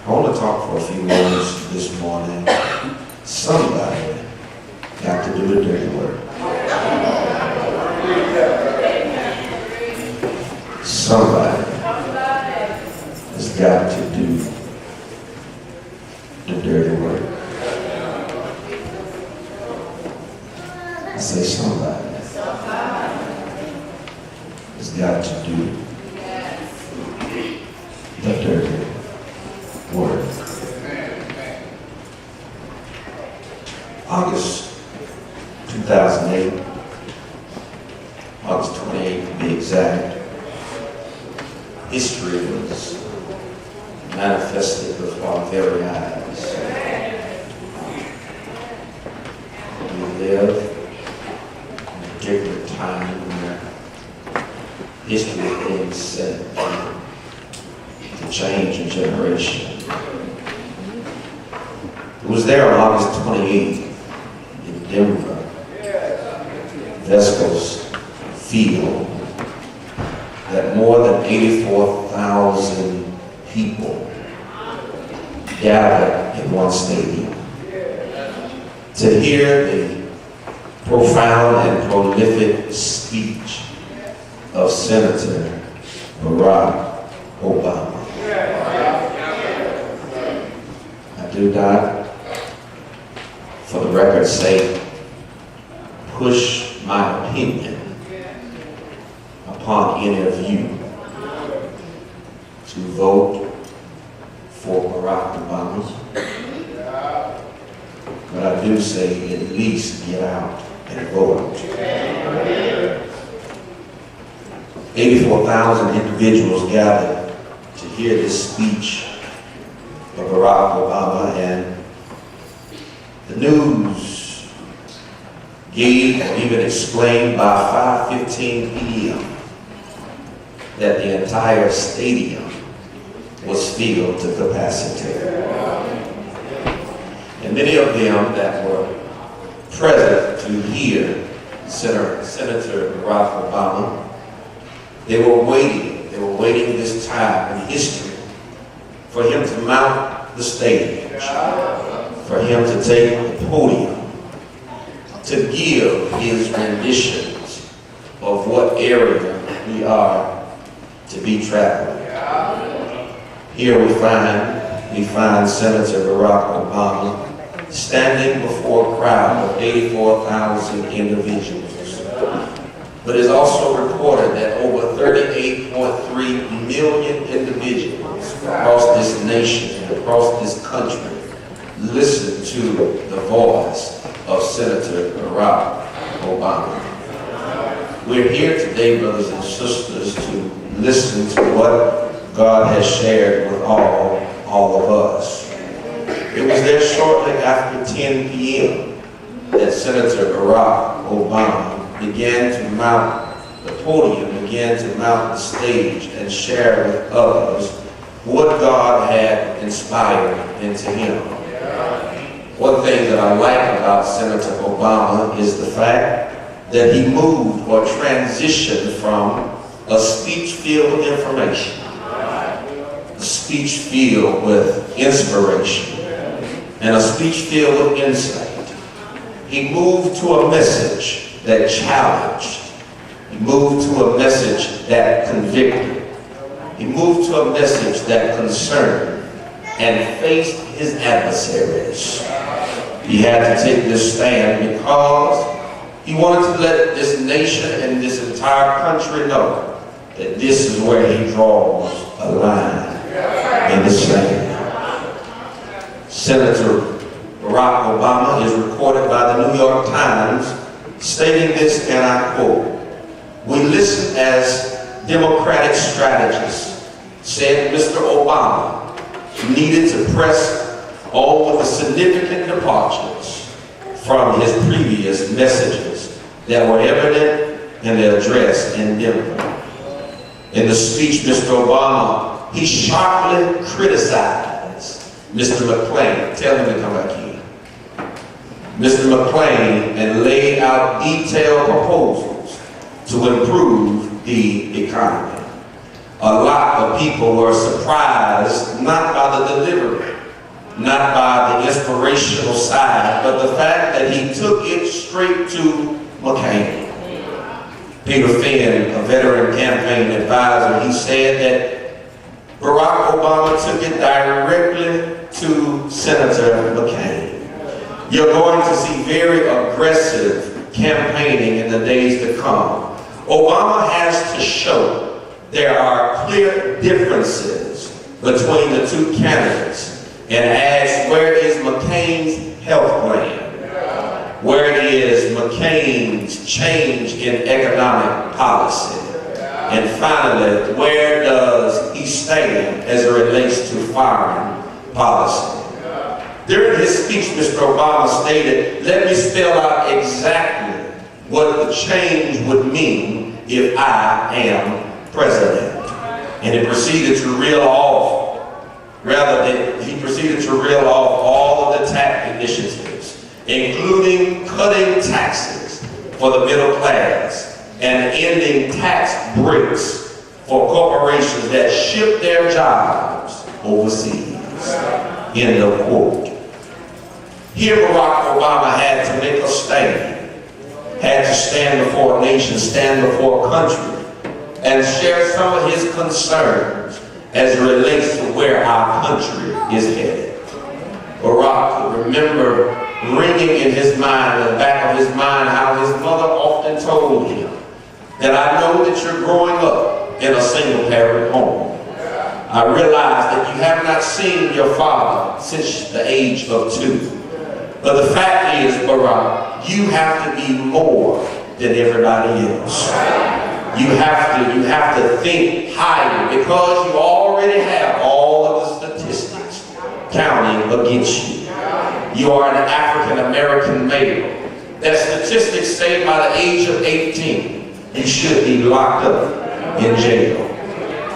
I want to talk for a few moments this morning. Somebody got to do the dirty work. Somebody has got to do the dirty work. I say somebody has got to do the dirty work. August 2008, August 28th to be exact, history was manifested before our very eyes. We live in a particular time where history is being set to change a generation. It was there on August 28th in Denver, Vesco's Field, that more than 84,000 people gathered in one stadium to hear the profound and prolific speech of Senator Barack Obama. I do not, for the record's sake, push my opinion upon any of you to vote for Barack Obama, but I do say at least get out and vote. 84,000 individuals gathered to hear this speech of Barack Obama, and the news gave or even explained by 5:15 p.m. that the entire stadium was filled to capacity. And many of them that were present to hear Senator Barack Obama, they were waiting this time in history for him to mount the stage, for him to take the podium, to give his renditions of what area we are to be traveling. Here we find Senator Barack Obama standing before a crowd of 84,000 individuals. But it's also reported that over 38.3 million individuals across this nation and across this country listen to the voice of Senator Barack Obama. We're here today, brothers and sisters, to listen to what God has shared with all of us. It was there shortly after 10 p.m. that Senator Barack Obama began to mount the podium, began to mount the stage and share with others what God had inspired into him. One thing that I like about Senator Obama is the fact that he moved or transitioned from a speech filled with information, a speech filled with inspiration, and a speech filled with insight. He moved to a message that challenged. He moved to a message that convicted. He moved to a message that concerned and faced his adversaries. He had to take this stand because he wanted to let this nation and this entire country know that this is where he draws a line in the sand. Senator Barack Obama is recorded by the New York Times stating this, and I quote, "We listen as Democratic strategists said Mr. Obama needed to press on with the significant departures from his previous messages that were evident in the address in Denver. In the speech, Mr. Obama, he sharply criticized Mr. McClain. Tell him to come back here. Mr. McClain, and laid out detailed proposals to improve the economy. a lot of people were surprised, not by the delivery, not by the inspirational side, but the fact that he took it straight to McCain. Peter Finn, a veteran campaign advisor, he said that Barack Obama took it directly to Senator McCain. You're going to see very aggressive campaigning in the days to come. Obama has to show there are clear differences between the two candidates and ask, where is McCain's health plan? Where is McCain's change in economic policy? And finally, where does he stand as it relates to foreign policy? During his speech, Mr. Obama stated, let me spell out exactly what the change would mean if I am president. And he proceeded to reel off, he proceeded to reel off all of the tax initiatives, including cutting taxes for the middle class and ending tax breaks for corporations that ship their jobs overseas. End of quote. Here Barack Obama had to make a stand, had to stand before a nation, stand before a country, and share some of his concerns as it relates to where our country is headed. Barack could remember ringing in his mind, in the back of his mind, how his mother often told him that I know that you're growing up in a single-parent home. I realize that you have not seen your father since the age of 2. But the fact is, Barack, you have to be more than everybody else. You have to think higher because you already have all of the statistics counting against you. You are an African-American male. That statistics say by the age of 18, you should be locked up in jail.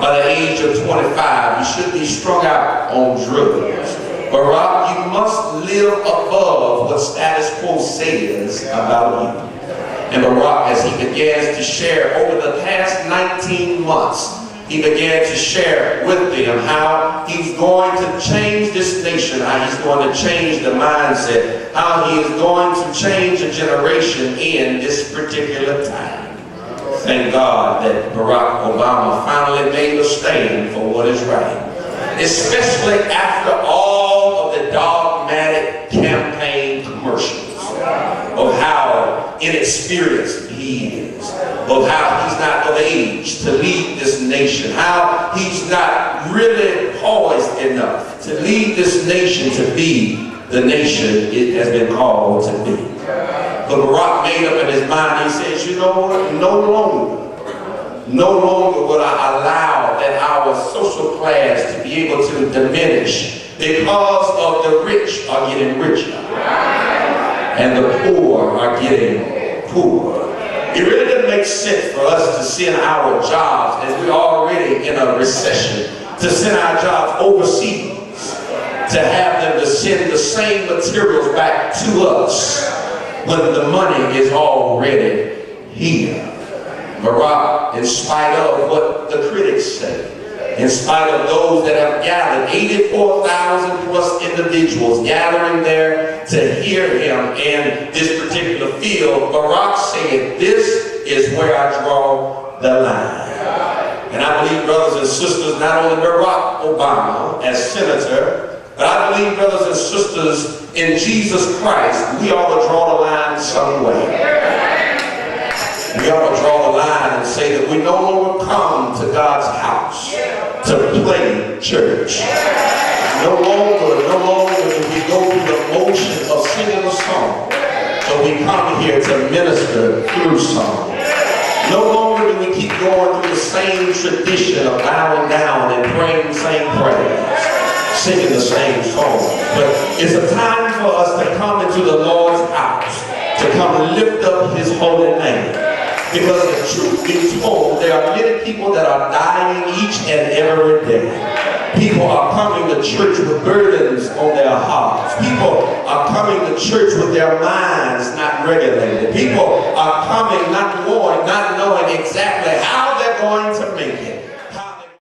By the age of 25, you should be strung out on drugs. Barack, you must live above what status quo says about you. And Barack, as he begins to share over the past 19 months, he began to share with them how he's going to change this nation, how he's going to change the mindset, how he is going to change a generation in this particular time. Thank God that Barack Obama finally made a stand for what is right, especially after all of the dogmatic campaign commercials of how inexperienced he is, of how he's not of age to lead this nation, how he's not really poised enough to lead this nation to be the nation it has been called to be. But Barack made up in his mind, he says, you know what, no longer will I allow that our social class to be able to diminish because of the rich are getting richer and the poor are getting poorer. It really doesn't make sense for us to send our jobs, as we're already in a recession, to send our jobs overseas, to have them to send the same materials back to us when the money is already here. Barack, in spite of what the critics say, in spite of those that have gathered, 84,000 plus individuals gathering there to hear him in this particular field, Barack said, this is where I draw the line. And I believe, brothers and sisters, not only Barack Obama as senator, but I believe, brothers and sisters, in Jesus Christ, we ought to draw the line some way. We ought to draw the line and say that we no longer come to God's house to play church. No longer do we go through the motion of singing a song, but we come here to minister through song. No longer do we keep going through the same tradition of bowing down and praying the same prayers, singing the same song. But it's a time for us to come into the Lord's house, to come and lift up his holy name. Because the truth be told, there are many people that are dying each and every day. People are coming to church with burdens on their hearts. People are coming to church with their minds not regulated. People are coming not knowing exactly how they're going to make it.